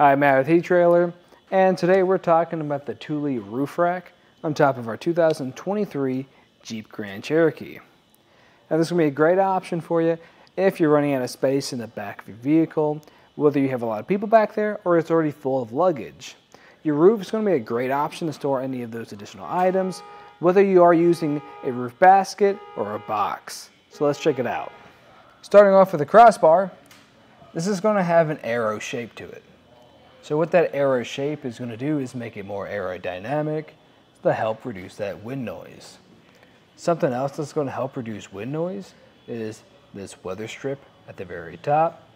Hi, Matt with eTrailer, and today we're talking about the Thule Roof Rack on top of our 2023 Jeep Grand Cherokee. Now this is going to be a great option for you if you're running out of space in the back of your vehicle, whether you have a lot of people back there or it's already full of luggage. Your roof is going to be a great option to store any of those additional items, whether you are using a roof basket or a box. So let's check it out. Starting off with the crossbar, this is going to have an arrow shape to it. So what that arrow shape is going to do is make it more aerodynamic to help reduce that wind noise. Something else that's going to help reduce wind noise is this weather strip at the very top.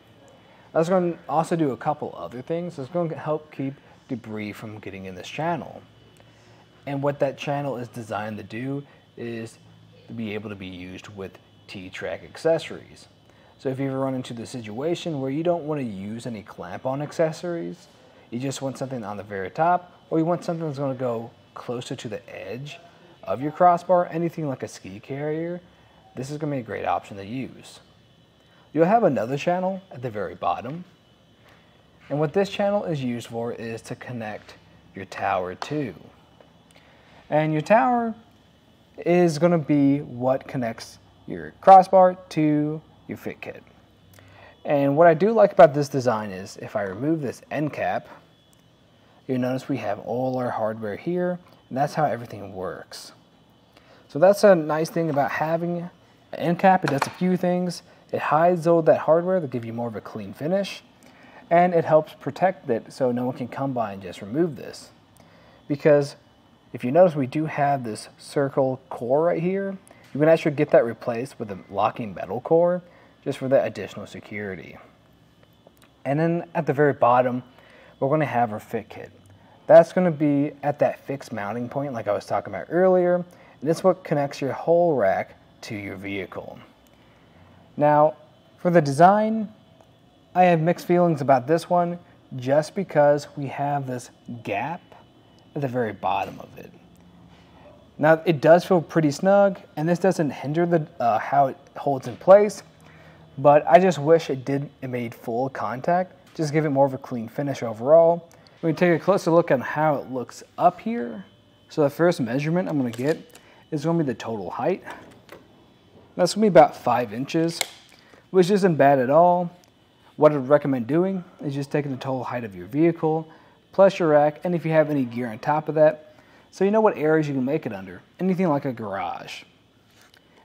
That's going to also do a couple other things. It's going to help keep debris from getting in this channel. And what that channel is designed to do is to be able to be used with T-track accessories. So if you ever run into the situation where you don't want to use any clamp-on accessories, you just want something on the very top, or you want something that's going to go closer to the edge of your crossbar, anything like a ski carrier, this is going to be a great option to use. You'll have another channel at the very bottom, and what this channel is used for is to connect your tower to. And your tower is going to be what connects your crossbar to your fit kit. And what I do like about this design is if I remove this end cap, you'll notice we have all our hardware here, and that's how everything works. So that's a nice thing about having an end cap. It does a few things. It hides all that hardware to give you more of a clean finish, and it helps protect it so no one can come by and just remove this. Because if you notice, we do have this circle core right here. You can actually get that replaced with a locking metal core just for that additional security. And then at the very bottom, we're going to have our fit kit. That's going to be at that fixed mounting point like I was talking about earlier, and this is what connects your whole rack to your vehicle. Now, for the design, I have mixed feelings about this one just because we have this gap at the very bottom of it. Now, it does feel pretty snug, and this doesn't hinder the how it holds in place, but I just wish it made full contact, just give it more of a clean finish overall. When we take a closer look at how it looks up here, so the first measurement I'm going to get is going to be the total height. That's going to be about 5 inches, which isn't bad at all. What I'd recommend doing is just taking the total height of your vehicle, plus your rack, and if you have any gear on top of that, so you know what areas you can make it under, anything like a garage.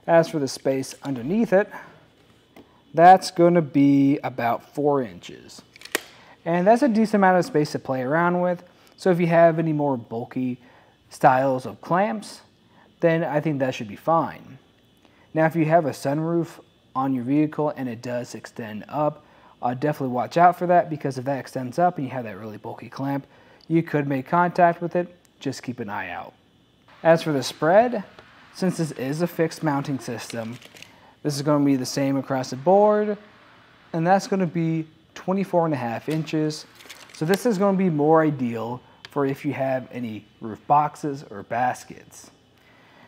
As for the space underneath it, that's going to be about 4 inches. And that's a decent amount of space to play around with. So if you have any more bulky styles of clamps, then I think that should be fine. Now if you have a sunroof on your vehicle and it does extend up, definitely watch out for that, because if that extends up and you have that really bulky clamp, you could make contact with it. Just keep an eye out. As for the spread, since this is a fixed mounting system, this is going to be the same across the board, and that's going to be 24.5 inches. So this is going to be more ideal for if you have any roof boxes or baskets.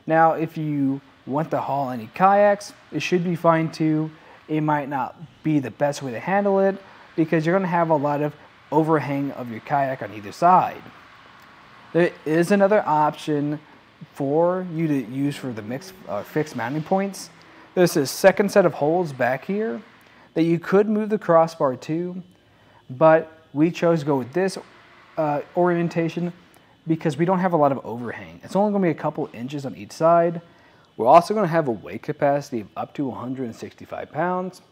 Now, if you want to haul any kayaks, it should be fine too. It might not be the best way to handle it because you're going to have a lot of overhang of your kayak on either side. There is another option for you to use for the fixed mounting points. There's a second set of holes back here that you could move the crossbar to, but we chose to go with this orientation because we don't have a lot of overhang. It's only going to be a couple inches on each side. We're also going to have a weight capacity of up to 165 pounds,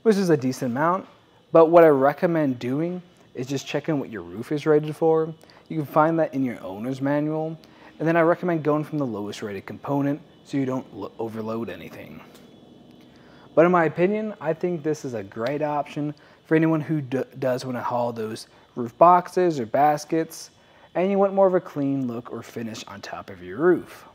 which is a decent amount. But what I recommend doing is just checking what your roof is rated for. You can find that in your owner's manual. And then I recommend going from the lowest rated component so you don't overload anything. But in my opinion, I think this is a great option for anyone who does want to haul those roof boxes or baskets, and you want more of a clean look or finish on top of your roof.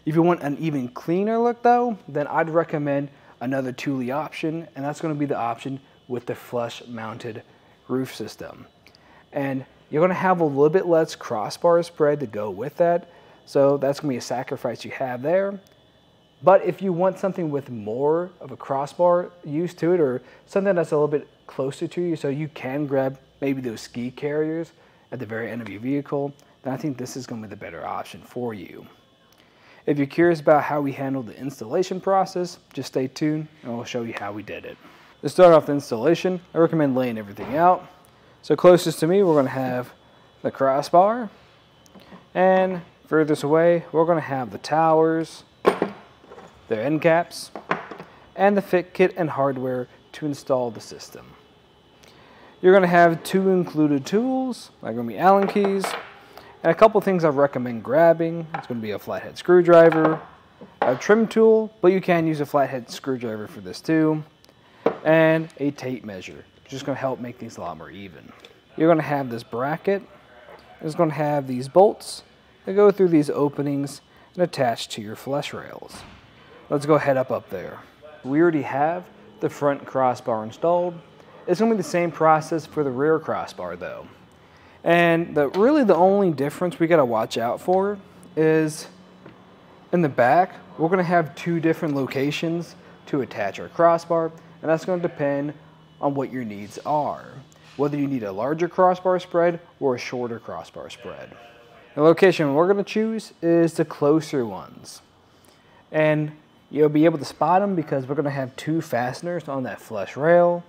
If you want an even cleaner look though, then I'd recommend another Thule option, and that's going to be the option with the flush mounted roof system. And you're going to have a little bit less crossbar spread to go with that, so that's going to be a sacrifice you have there. But if you want something with more of a crossbar use to it, or something that's a little bit closer to you so you can grab maybe those ski carriers at the very end of your vehicle, then I think this is going to be the better option for you. If you're curious about how we handled the installation process, just stay tuned and we'll show you how we did it. To start off the installation, I recommend laying everything out. So closest to me, we're going to have the crossbar, and furthest away, we're going to have the towers, their end caps, and the fit kit and hardware to install the system. You're going to have 2 included tools, like going to be Allen keys, and a couple things I recommend grabbing. It's going to be a flathead screwdriver, a trim tool, but you can use a flathead screwdriver for this too, and a tape measure, which is going to help make these a lot more even. You're going to have this bracket. It's going to have these bolts that go through these openings and attach to your flush rails. Let's go head up there. We already have the front crossbar installed. It's going to be the same process for the rear crossbar though. And really the only difference we got to watch out for is in the back, we're going to have 2 different locations to attach our crossbar, and that's going to depend on what your needs are. Whether you need a larger crossbar spread or a shorter crossbar spread. The location we're going to choose is the closer ones. And you'll be able to spot them because we're going to have 2 fasteners on that flush rail.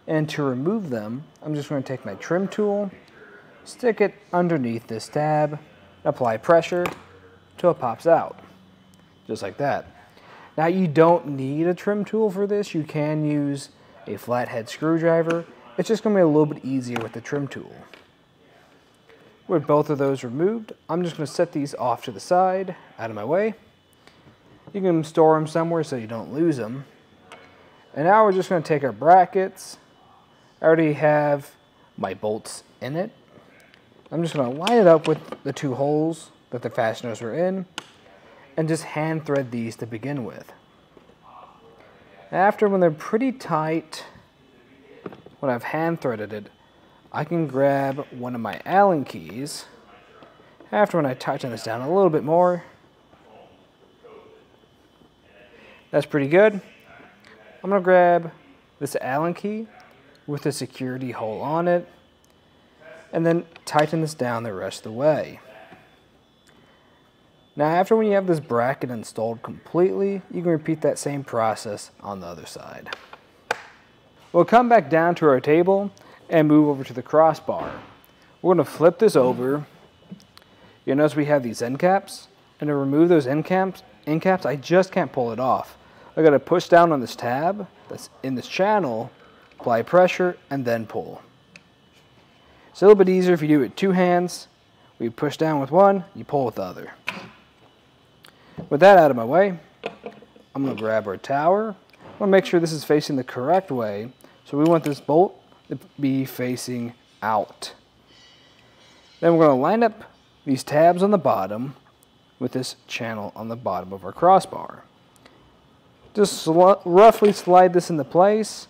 And to remove them, I'm just going to take my trim tool, stick it underneath this tab, apply pressure until it pops out. Just like that. Now you don't need a trim tool for this. You can use a flathead screwdriver. It's just going to be a little bit easier with the trim tool. With both of those removed, I'm just going to set these off to the side, out of my way. You can store them somewhere so you don't lose them. And now we're just going to take our brackets. I already have my bolts in it. I'm just going to line it up with the 2 holes that the fasteners are in and just hand thread these to begin with. After, when they're pretty tight, when I've hand threaded it, I can grab one of my Allen keys. After, when I tighten this down a little bit more, that's pretty good. I'm going to grab this Allen key with a security hole on it and then tighten this down the rest of the way. Now after, when you have this bracket installed completely, you can repeat that same process on the other side. We'll come back down to our table and move over to the crossbar. We're going to flip this over. You'll notice we have these end caps, and to remove those end caps, I just can't pull it off. I got to push down on this tab that's in this channel, apply pressure, and then pull. It's a little bit easier if you do it with 2 hands. We push down with one, you pull with the other. With that out of my way, I'm going to grab our tower. I want to make sure this is facing the correct way. So we want this bolt to be facing out. Then we're going to line up these tabs on the bottom with this channel on the bottom of our crossbar. Just roughly slide this into place.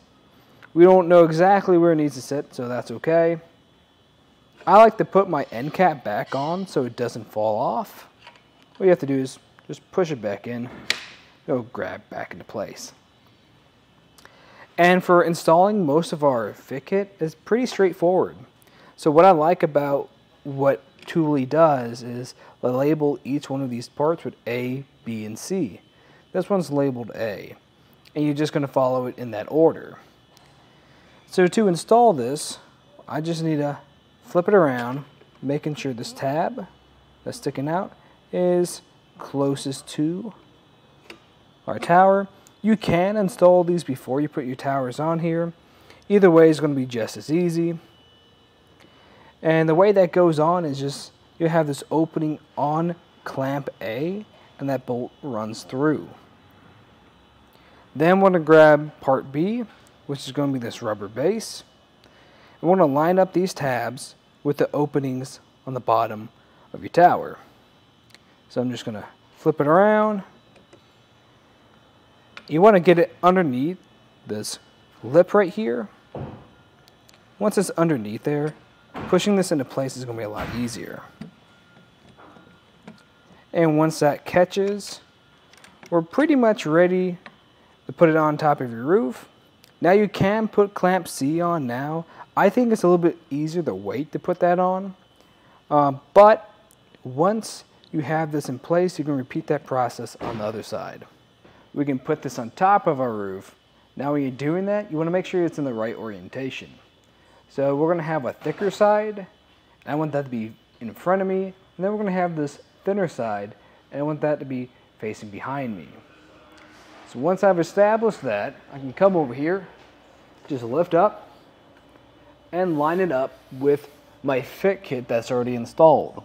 We don't know exactly where it needs to sit, so that's okay. I like to put my end cap back on so it doesn't fall off. What you have to do is just push it back in. It'll grab back into place. And for installing most of our fit kit is pretty straightforward. So what I like about what Thule does is they label each one of these parts with A, B, and C. This one's labeled A, and you're just going to follow it in that order. So to install this, I just need to flip it around, making sure this tab that's sticking out is closest to our tower. You can install these before you put your towers on here. Either way is going to be just as easy. And the way that goes on is just you have this opening on clamp A and that bolt runs through. Then we're going to grab part B, which is going to be this rubber base. And we're going to line up these tabs with the openings on the bottom of your tower. So I'm just going to flip it around. You want to get it underneath this lip right here. Once it's underneath there, pushing this into place is going to be a lot easier. And once that catches, we're pretty much ready to put it on top of your roof. Now you can put clamp C on now. I think it's a little bit easier the weight to put that on, but once you have this in place, you can repeat that process on the other side. We can put this on top of our roof. Now when you're doing that, you want to make sure it's in the right orientation. So we're going to have a thicker side, and I want that to be in front of me, and then we're going to have this thinner side, and I want that to be facing behind me. So once I've established that, I can come over here, just lift up, and line it up with my fit kit that's already installed.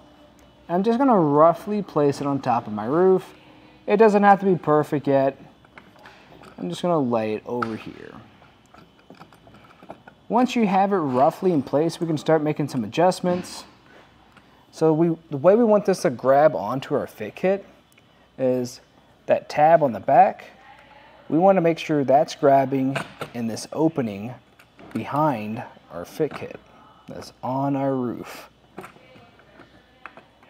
I'm just going to roughly place it on top of my roof. It doesn't have to be perfect yet. I'm just going to lay it over here. Once you have it roughly in place, we can start making some adjustments. So the way we want this to grab onto our fit kit is that tab on the back. We want to make sure that's grabbing in this opening behind our fit kit that's on our roof.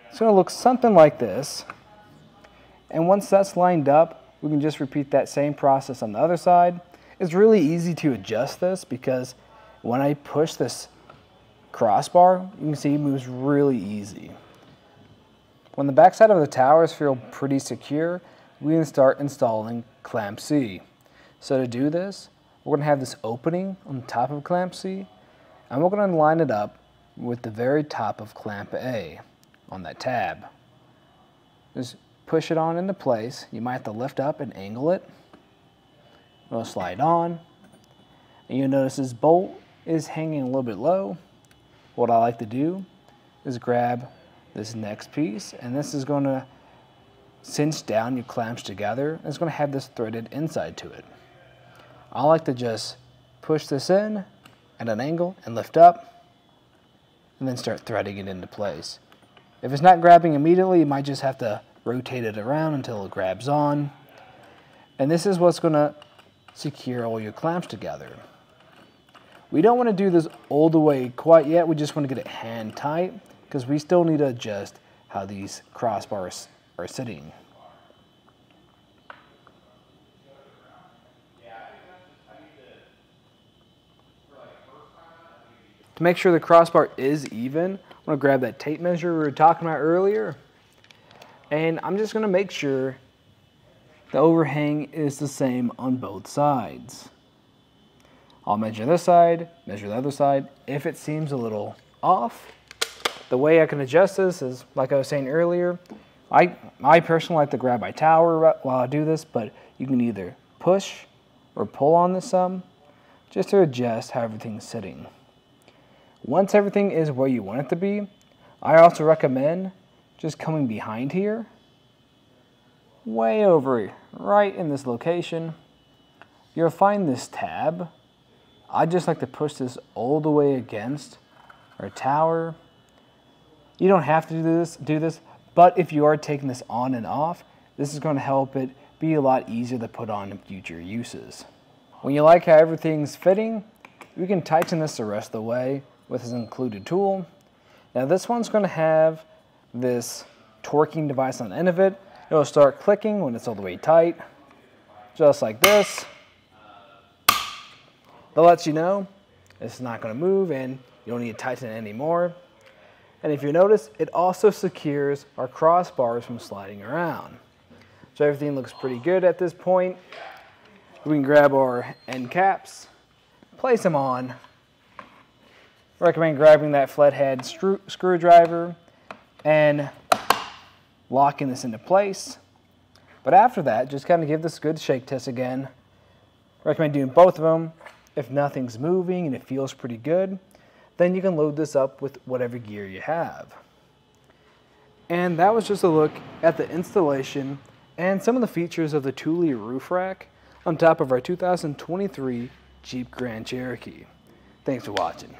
It's going to look something like this. And once that's lined up, we can just repeat that same process on the other side. It's really easy to adjust this because when I push this crossbar, you can see it moves really easy. When the backside of the towers feel pretty secure, we can start installing clamp C. So to do this, we're going to have this opening on top of clamp C, and we're going to line it up with the very top of clamp A on that tab. Just push it on into place. You might have to lift up and angle it. It'll slide on. And you'll notice this bolt is hanging a little bit low. What I like to do is grab this next piece, and this is going to cinch down your clamps together. And it's going to have this threaded inside to it. I like to just push this in at an angle and lift up, and then start threading it into place. If it's not grabbing immediately, you might just have to rotate it around until it grabs on. And this is what's going to secure all your clamps together. We don't want to do this all the way quite yet. We just want to get it hand tight because we still need to adjust how these crossbars are sitting. To make sure the crossbar is even, I'm going to grab that tape measure we were talking about earlier, and I'm just going to make sure the overhang is the same on both sides. I'll measure this side, measure the other side. If it seems a little off, the way I can adjust this is, like I was saying earlier, I personally like to grab my tower while I do this, but you can either push or pull on this some just to adjust how everything's sitting. Once everything is where you want it to be, I also recommend just coming behind here, way over right in this location. You'll find this tab. I just like to push this all the way against our tower. You don't have to do this, but if you are taking this on and off, this is going to help it be a lot easier to put on in future uses. When you like how everything's fitting, we can tighten this the rest of the way with this included tool. Now this one's going to have this torquing device on the end of it. It'll start clicking when it's all the way tight, just like this. That lets you know it's not going to move and you don't need to tighten it anymore. And if you notice, it also secures our crossbars from sliding around. So everything looks pretty good at this point. We can grab our end caps, place them on. Recommend grabbing that flathead screwdriver and locking this into place. But after that, just kind of give this a good shake test again. Recommend doing both of them. If nothing's moving and it feels pretty good, then you can load this up with whatever gear you have. And that was just a look at the installation and some of the features of the Thule Roof Rack on top of our 2023 Jeep Grand Cherokee. Thanks for watching.